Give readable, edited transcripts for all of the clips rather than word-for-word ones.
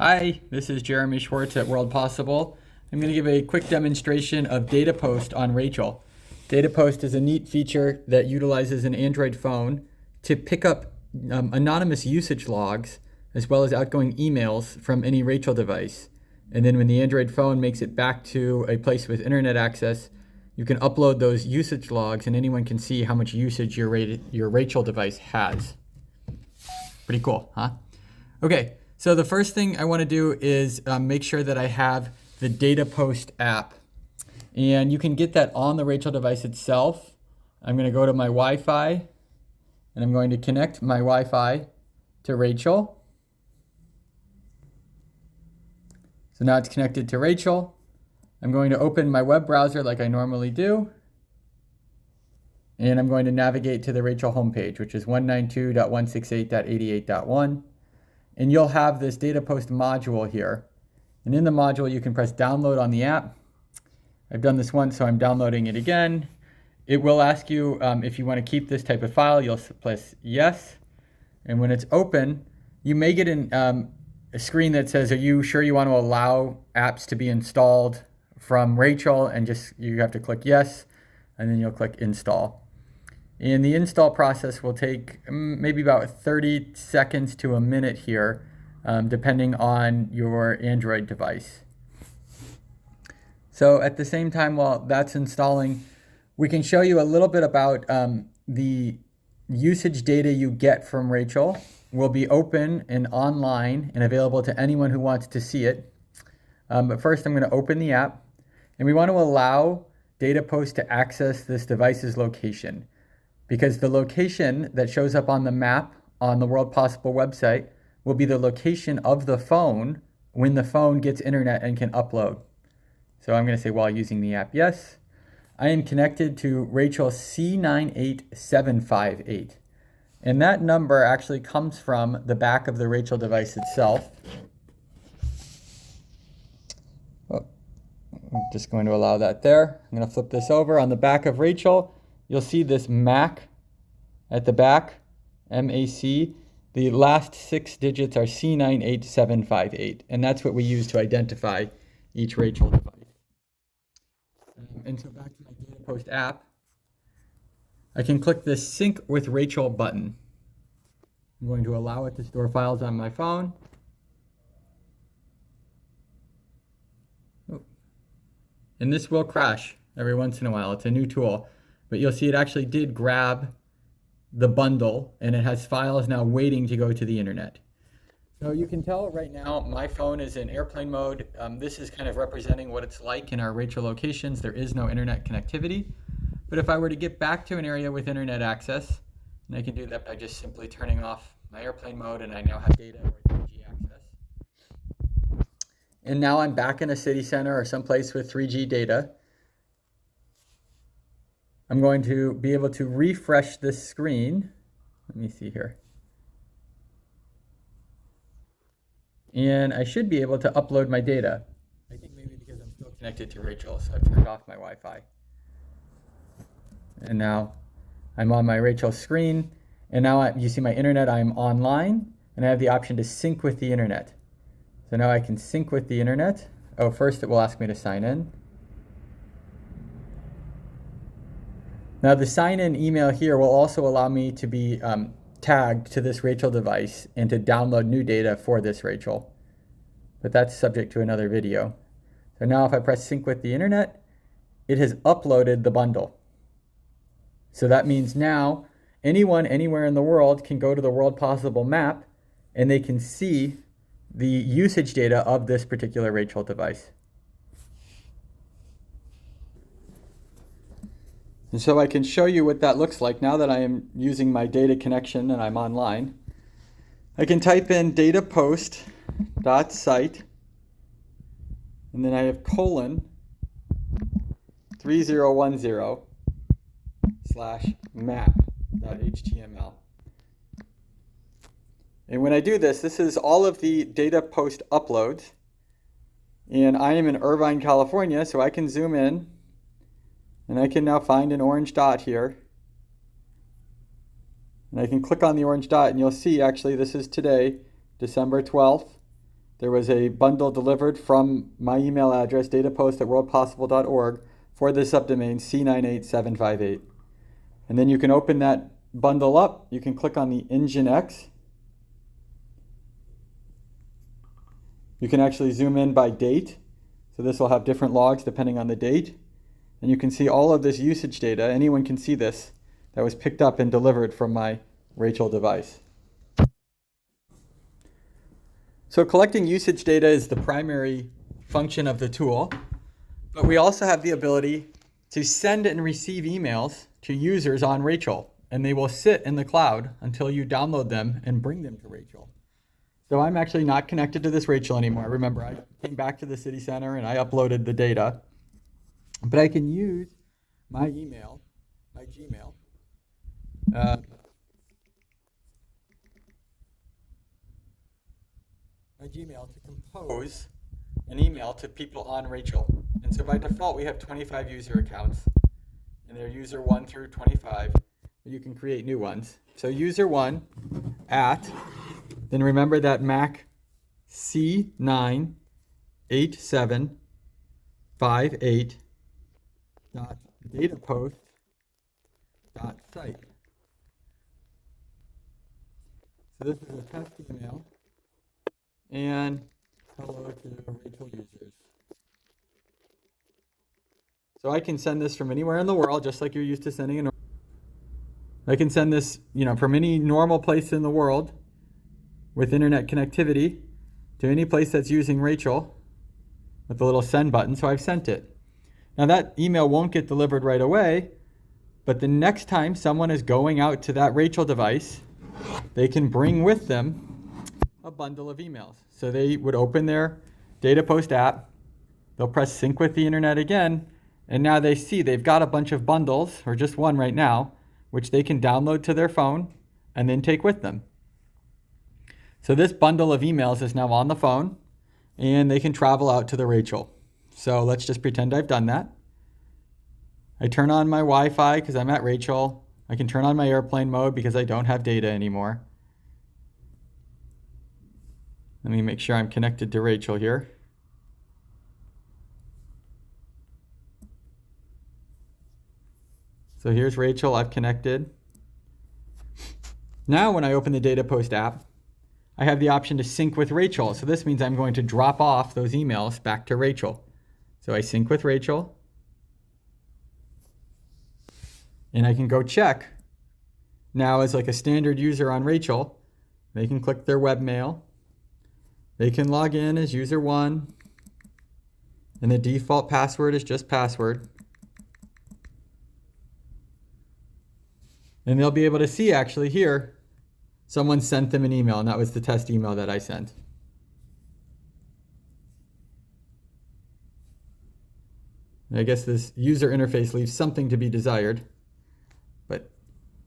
Hi, this is Jeremy Schwartz at World Possible. I'm going to give a quick demonstration of Datapost on Rachel. Datapost is a neat feature that utilizes an Android phone to pick up anonymous usage logs as well as outgoing emails from any Rachel device. And then when the Android phone makes it back to a place with internet access, you can upload those usage logs and anyone can see how much usage your Rachel device has. Pretty cool, huh? Okay, so the first thing I want to do is make sure that I have the Datapost app. And you can get that on the Rachel device itself. I'm going to go to my Wi-Fi and I'm going to connect my Wi-Fi to Rachel. So now it's connected to Rachel. I'm going to open my web browser like I normally do. And I'm going to navigate to the Rachel homepage, which is 192.168.88.1. And you'll have this Datapost module here. And in the module, you can press download on the app. I've done this once, so I'm downloading it again. It will ask you if you want to keep this type of file. You'll press yes. And when it's open, you may get a screen that says, are you sure you want to allow apps to be installed from Rachel? And you have to click yes, and then you'll click install. And the install process will take maybe about 30 seconds to a minute here, depending on your Android device. So at the same time while that's installing, we can show you a little bit about the usage data you get from Rachel. Will be open and online and available to anyone who wants to see it. But first I'm going to open the app, and we want to allow Datapost to access this device's location, because the location that shows up on the map on the World Possible website will be the location of the phone when the phone gets internet and can upload. So I'm going to say while using the app, yes. I am connected to Rachel C98758. And that number actually comes from the back of the Rachel device itself. Oh, I'm just going to allow that there. I'm going to flip this over. On the back of Rachel, you'll see this MAC at the back, MAC. The last 6 digits are C98758, and that's what we use to identify each Rachel device. And so back to my Datapost app, I can click the Sync with Rachel button. I'm going to allow it to store files on my phone. And this will crash every once in a while. It's a new tool. But you'll see it actually did grab the bundle, and it has files now waiting to go to the internet. So you can tell right now my phone is in airplane mode. This is kind of representing what it's like in our Rachel locations. There is no internet connectivity. But if I were to get back to an area with internet access, and I can do that by just simply turning off my airplane mode, and I now have data or 3G access. And now I'm back in a city center or someplace with 3G data. I'm going to be able to refresh this screen. Let me see here. And I should be able to upload my data. I think maybe because I'm still connected to Rachel, so I've turned off my Wi-Fi. And now I'm on my Rachel screen, and now you see my internet. I'm online, and I have the option to sync with the internet. So now I can sync with the internet. Oh, first it will ask me to sign in. Now the sign-in email here will also allow me to be tagged to this Rachel device and to download new data for this Rachel. But that's subject to another video. So now if I press sync with the internet, it has uploaded the bundle. So that means now anyone anywhere in the world can go to the World Possible map and they can see the usage data of this particular Rachel device. And so I can show you what that looks like now that I am using my data connection and I'm online. I can type in datapost.site, and then I have :3010/map.html. And when I do this, this is all of the Datapost uploads. And I am in Irvine, California, so I can zoom in. And I can now find an orange dot here. And I can click on the orange dot, and you'll see actually this is today, December 12th. there was a bundle delivered from my email address, datapost@worldpossible.org, for the subdomain C98758. And then you can open that bundle up. You can click on the Nginx. You can actually zoom in by date. So this will have different logs depending on the date. And you can see all of this usage data. Anyone can see this that was picked up and delivered from my Rachel device. So collecting usage data is the primary function of the tool, but we also have the ability to send and receive emails to users on Rachel, and they will sit in the cloud until you download them and bring them to Rachel. So I'm actually not connected to this Rachel anymore. Remember, I came back to the city center and I uploaded the data, but I can use my email, my Gmail, to compose an email to people on Rachel. And so by default, we have 25 user accounts, and they're user 1 through 25. You can create new ones. So user 1 at, then remember that MAC C98758.datapost.site. So this is a test email. And hello to Rachel users. So I can send this from anywhere in the world, just like you're used to sending it. I can send this, from any normal place in the world with internet connectivity to any place that's using Rachel with the little send button. So I've sent it. Now that email won't get delivered right away, but the next time someone is going out to that Rachel device, they can bring with them a bundle of emails. So they would open their Datapost app, they'll press sync with the internet again, and now they see they've got a bunch of bundles, or just one right now, which they can download to their phone and then take with them. So this bundle of emails is now on the phone, and they can travel out to the Rachel. So let's just pretend I've done that. I turn on my Wi-Fi because I'm at Rachel. I can turn on my airplane mode because I don't have data anymore. Let me make sure I'm connected to Rachel here. So here's Rachel, I've connected. Now when I open the Datapost app, I have the option to sync with Rachel. So this means I'm going to drop off those emails back to Rachel. So I sync with Rachel. And I can go check. Now as like a standard user on Rachel, they can click their webmail. They can log in as user 1, and the default password is just password. And they'll be able to see actually here, someone sent them an email, and that was the test email that I sent. And I guess this user interface leaves something to be desired, but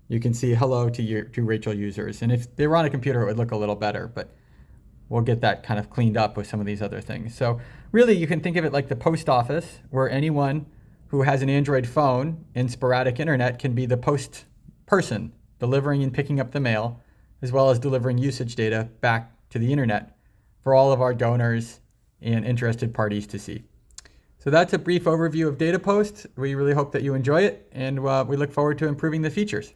you can see hello to Rachel users. And if they were on a computer, it would look a little better, but we'll get that kind of cleaned up with some of these other things. So really, you can think of it like the post office, where anyone who has an Android phone and sporadic internet can be the post person, delivering and picking up the mail, as well as delivering usage data back to the internet for all of our donors and interested parties to see. So that's a brief overview of Datapost. We really hope that you enjoy it, and we look forward to improving the features.